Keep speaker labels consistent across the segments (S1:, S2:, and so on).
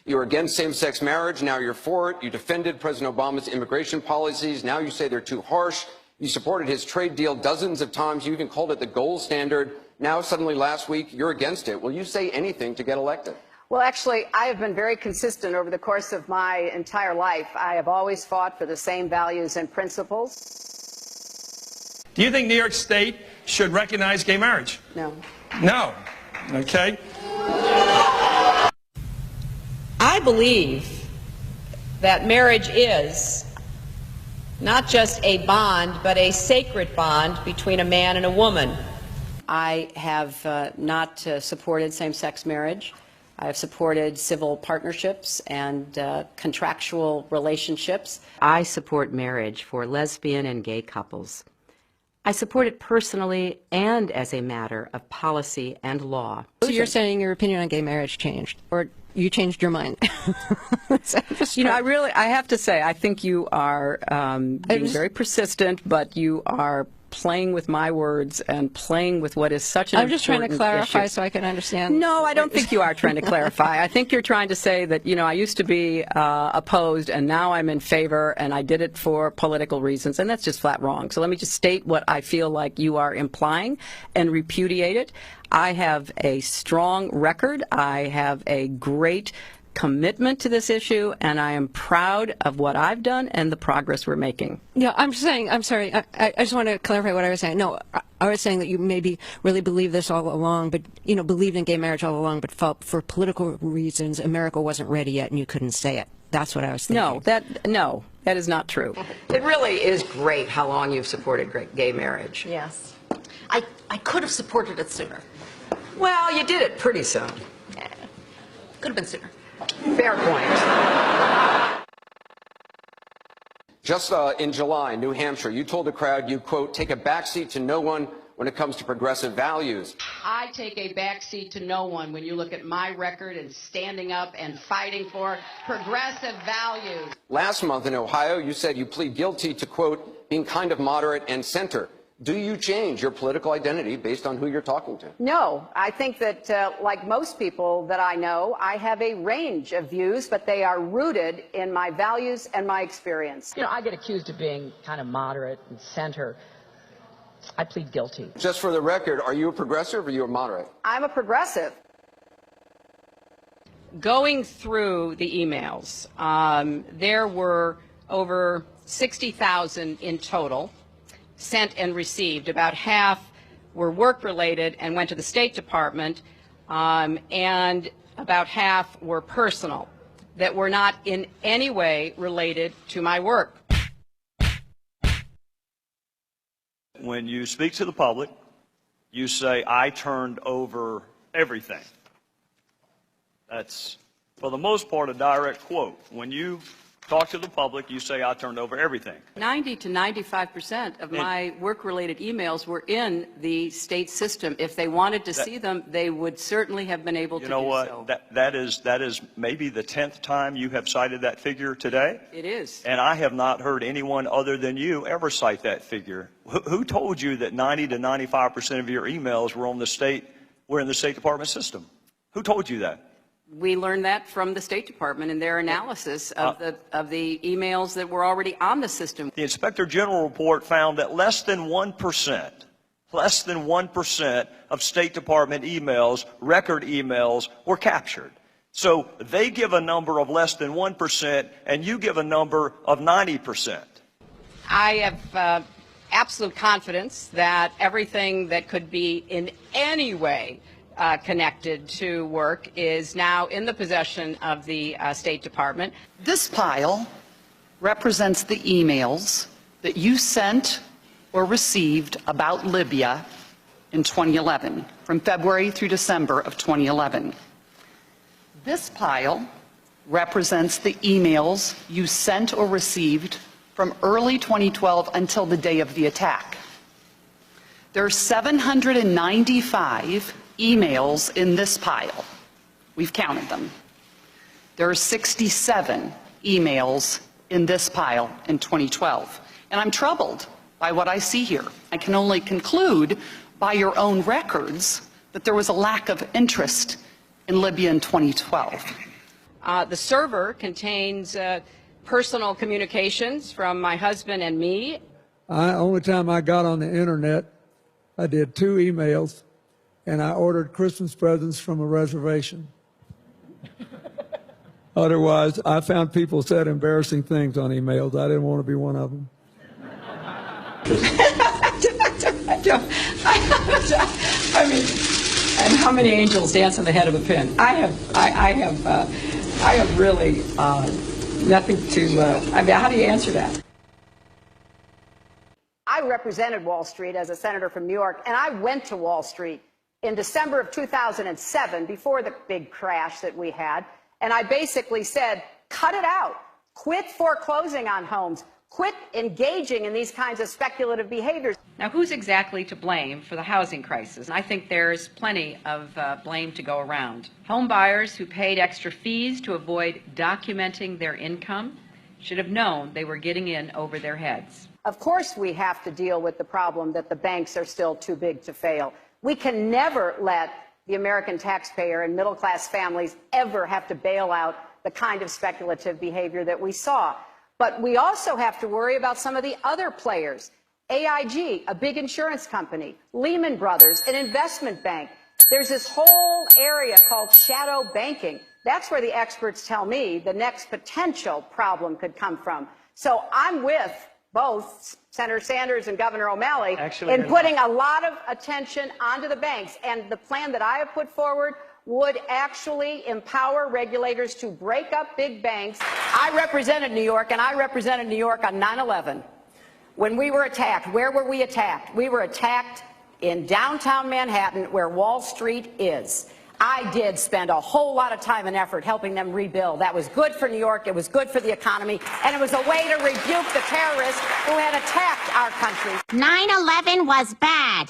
S1: You were against same-sex marriage. Now you're for it. You defended President Obama's immigration policies. Now you say they're too harsh. You supported his trade deal dozens of times. You even called it the gold standard. Now, suddenly last week, you're against it. Will you say anything to get elected?
S2: Well, actually, I have been very consistent over the course of my entire life. I have always fought for the same values and principles.
S3: Do you think New York State should recognize gay marriage?
S2: No.
S3: No. Okay.
S4: I believe that marriage is not just a bond, but a sacred bond between a man and a woman.
S2: I have not supported same-sex marriage. I have supported civil partnerships and contractual relationships.
S5: I support marriage for lesbian and gay couples. I support it personally and as a matter of policy and law.
S6: So you're saying your opinion on gay marriage changed, or you changed your mind?
S7: You know, I have to say, I think you are being very persistent, but you are playing with my words and playing with what is such an
S6: I'm just trying to clarify
S7: issue.
S6: So I can understand.
S7: No, I don't think you are trying to clarify. I think you're trying to say that, you know, I used to be opposed and now I'm in favor and I did it for political reasons, and that's just flat wrong. So let me just state what I feel like you are implying and repudiate it. I have a strong record. I have a great commitment to this issue, and I am proud of what I've done and the progress we're making.
S6: Yeah, I'm saying, I'm sorry, I just want to clarify what I was saying. No, I was saying that you maybe really believed this all along, but, you know, believed in gay marriage all along, but felt for political reasons America wasn't ready yet and you couldn't say it. That's what I was thinking.
S7: No, that is not true.
S5: It really is great how long you've supported gay marriage.
S8: Yes. I could have supported it sooner.
S5: Well, you did it pretty soon.
S8: Could have been sooner.
S5: Fair point.
S1: Just in July, New Hampshire, you told the crowd you, quote, take a backseat to no one when it comes to progressive values.
S4: I take a backseat to no one when you look at my record and standing up and fighting for progressive values.
S1: Last month in Ohio, you said you plead guilty to, quote, being kind of moderate and center. Do you change your political identity based on who you're talking to?
S2: No, I think that, like most people that I know, I have a range of views, but they are rooted in my values and my experience.
S9: You know, I get accused of being kind of moderate and center. I plead guilty.
S1: Just for the record, are you a progressive or are you a moderate?
S2: I'm a progressive.
S7: Going through the emails, there were over 60,000 in total sent and received. About half were work-related and went to the State Department, and about half were personal, that were not in any way related to my work.
S10: When you speak to the public, you say, I turned over everything. That's, for the most part, a direct quote. When you talk to the public, you say, I turned over everything.
S7: 90 to 95% of my work-related emails were in the state system. If they wanted to see them, they would certainly have been able to do so.
S10: You know what? That is maybe the 10th time you have cited that figure today.
S7: It is.
S10: And I have not heard anyone other than you ever cite that figure. Who told you that 90 to 95% of your emails were in the State Department system? Who told you that?
S7: We learned that from the State Department in their analysis of the emails that were already on the system.
S10: The Inspector General report found that less than 1% of State Department emails, record emails, were captured. So they give a number of less than 1%, and you give a number of 90%.
S7: I have absolute confidence that everything that could be in any way connected to work is now in the possession of the State Department.
S11: This pile represents the emails that you sent or received about Libya in 2011, from February through December of 2011. This pile represents the emails you sent or received from early 2012 until the day of the attack. There are 795 emails in this pile. We've counted them. There are 67 emails in this pile in 2012. And I'm troubled by what I see here. I can only conclude by your own records that there was a lack of interest in Libya in 2012.
S4: The server contains personal communications from my husband and me.
S12: Only time I got on the internet, I did 2 emails, and I ordered Christmas presents from a reservation. Otherwise, I found people said embarrassing things on emails. I didn't want to be one of them.
S7: I mean, and how many angels dance on the head of a pin? I have really nothing to. I mean, how do you answer that?
S2: I represented Wall Street as a senator from New York, and I went to Wall Street in December of 2007, before the big crash that we had, and I basically said, cut it out. Quit foreclosing on homes. Quit engaging in these kinds of speculative behaviors.
S4: Now, who's exactly to blame for the housing crisis? I think there's plenty of blame to go around. Home buyers who paid extra fees to avoid documenting their income should have known they were getting in over their heads.
S2: Of course, we have to deal with the problem that the banks are still too big to fail. We can never let the American taxpayer and middle-class families ever have to bail out the kind of speculative behavior that we saw. But we also have to worry about some of the other players. AIG, a big insurance company, Lehman Brothers, an investment bank. There's this whole area called shadow banking. That's where the experts tell me the next potential problem could come from. So I'm with both Senator Sanders and Governor O'Malley in putting a lot of attention onto the banks. And the plan that I have put forward would actually empower regulators to break up big banks. I represented New York, and I represented New York on 9/11. When we were attacked, where were we attacked? We were attacked in downtown Manhattan, where Wall Street is. I did spend a whole lot of time and effort helping them rebuild. That was good for New York, it was good for the economy, and it was a way to rebuke the terrorists who had attacked our country.
S13: 9/11 was bad.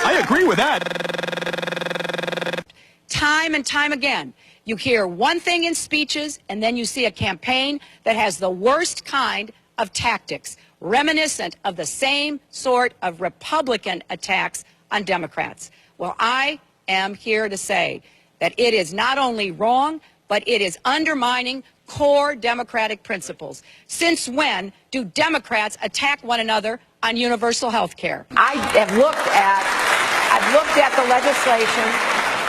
S3: I agree with that.
S4: Time and time again, you hear one thing in speeches, and then you see a campaign that has the worst kind of tactics, reminiscent of the same sort of Republican attacks on Democrats. Well, I am here to say that it is not only wrong, but it is undermining core democratic principles. Since when do Democrats attack one another on universal health care?
S2: I've looked at the legislation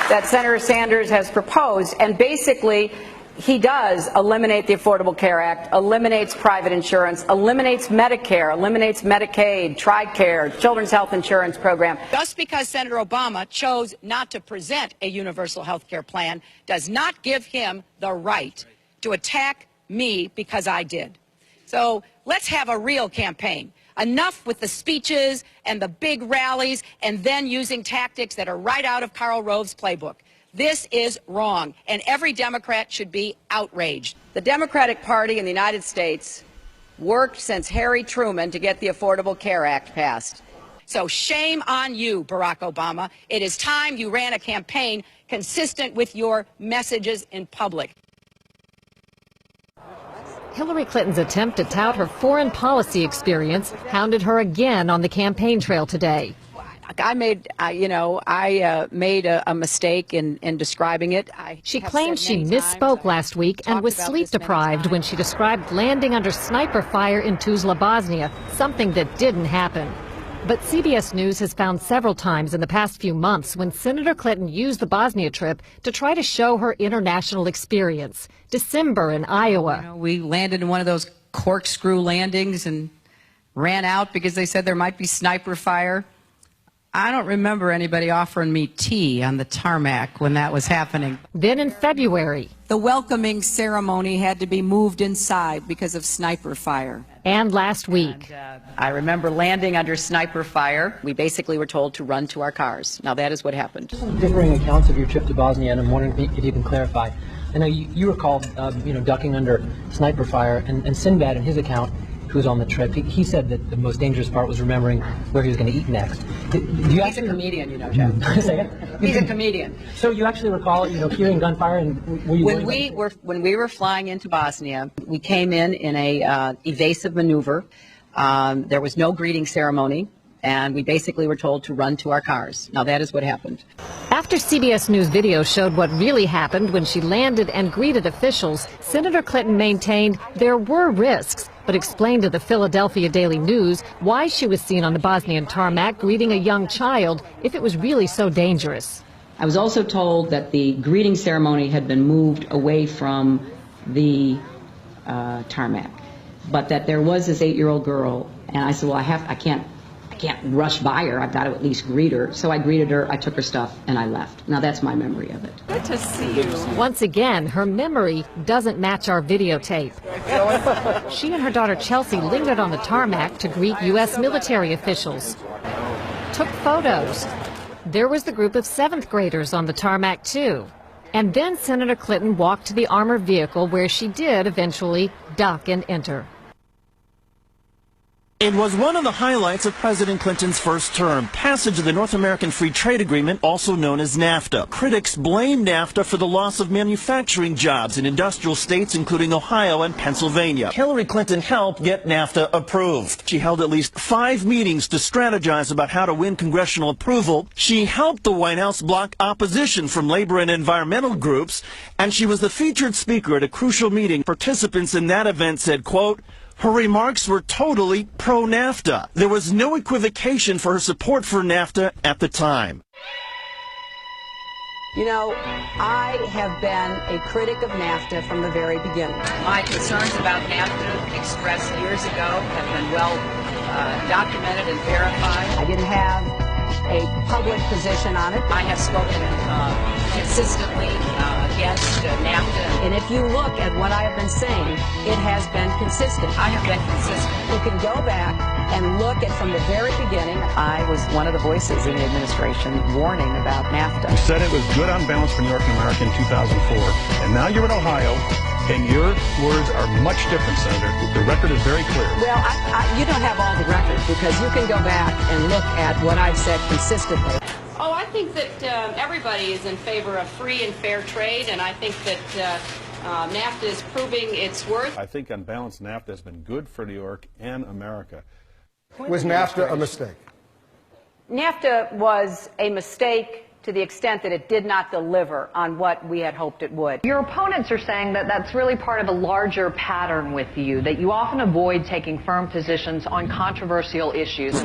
S2: that Senator Sanders has proposed, and basically he does eliminate the Affordable Care Act, eliminates private insurance, eliminates Medicare, eliminates Medicaid, TRICARE, Children's Health Insurance Program.
S4: Just because Senator Obama chose not to present a universal health care plan does not give him the right to attack me because I did. So let's have a real campaign. Enough with the speeches and the big rallies and then using tactics that are right out of Karl Rove's playbook. This is wrong, and every Democrat should be outraged. The Democratic Party in the United States worked since Harry Truman to get the Affordable Care Act passed. So shame on you, Barack Obama. It is time you ran a campaign consistent with your messages in public.
S14: Hillary Clinton's attempt to tout her foreign policy experience hounded her again on the campaign trail today.
S7: I made a mistake in describing it.
S14: She claimed she misspoke last week and was sleep deprived when she described landing under sniper fire in Tuzla, Bosnia, something that didn't happen. But CBS News has found several times in the past few months when Senator Clinton used the Bosnia trip to try to show her international experience. December in Iowa.
S7: We landed in one of those corkscrew landings and ran out because they said there might be sniper fire. I don't remember anybody offering me tea on the tarmac when that was happening.
S14: Then in February.
S7: The welcoming ceremony had to be moved inside because of sniper fire.
S14: And last week.
S7: I remember landing under sniper fire. We basically were told to run to our cars. Now that is what happened.
S15: Differing accounts of your trip to Bosnia, and I'm wondering if you can clarify. I know you recalled, ducking under sniper fire, and Sinbad in his account, who was on the trip, he said that the most dangerous part was remembering where he was going to eat next.
S7: He's a comedian, Jeff. He's a comedian.
S15: So you actually recall, hearing gunfire, and were you
S7: when we were flying into Bosnia, we came in a evasive maneuver. There was no greeting ceremony. and we basically were told to run to our cars. Now, that is what happened.
S14: After CBS News video showed what really happened when she landed and greeted officials, Senator Clinton maintained there were risks, but explained to the Philadelphia Daily News why she was seen on the Bosnian tarmac greeting a young child if it was really so dangerous.
S7: I was also told that the greeting ceremony had been moved away from the tarmac, but that there was this 8-year-old girl, and I said, well, I can't rush by her. I've got to at least greet her. So I greeted her, I took her stuff, and I left. Now that's my memory of it.
S6: Good to see you.
S14: Once again, her memory doesn't match our videotape. She and her daughter Chelsea lingered on the tarmac to greet U.S. military officials, took photos. There was the group of 7th graders on the tarmac, too. And then Senator Clinton walked to the armored vehicle where she did eventually duck and enter.
S16: It was one of the highlights of President Clinton's first term, passage of the North American Free Trade Agreement, also known as NAFTA. Critics blame NAFTA for the loss of manufacturing jobs in industrial states, including Ohio and Pennsylvania. Hillary Clinton helped get NAFTA approved. She held at least 5 meetings to strategize about how to win congressional approval. She helped the White House block opposition from labor and environmental groups, and she was the featured speaker at a crucial meeting. Participants in that event said, quote, her remarks were totally pro-NAFTA. There was no equivocation for her support for NAFTA at the time.
S4: You know, I have been a critic of NAFTA from the very beginning. My concerns about NAFTA expressed years ago have been well documented and verified. I didn't have a public position on it. I have spoken consistently against NAFTA. And if you look at what I have been saying, it has been consistent. I have been consistent. You can go back and look at from the very beginning. I was one of the voices in the administration warning about NAFTA.
S17: You said it was good on balance for New York and America in 2004, and now you're in Ohio, and your words are much different, Senator. The record is very clear.
S4: Well, you don't have all the record, because you can go back and look at what I've said consistently.
S18: Oh, I think that everybody is in favor of free and fair trade, and I think that NAFTA is proving its worth.
S17: I think on balance, NAFTA has been good for New York and America.
S19: Was NAFTA a mistake?
S2: NAFTA was a mistake to the extent that it did not deliver on what we had hoped it would.
S20: Your opponents are saying that that's really part of a larger pattern with you, that you often avoid taking firm positions on controversial issues.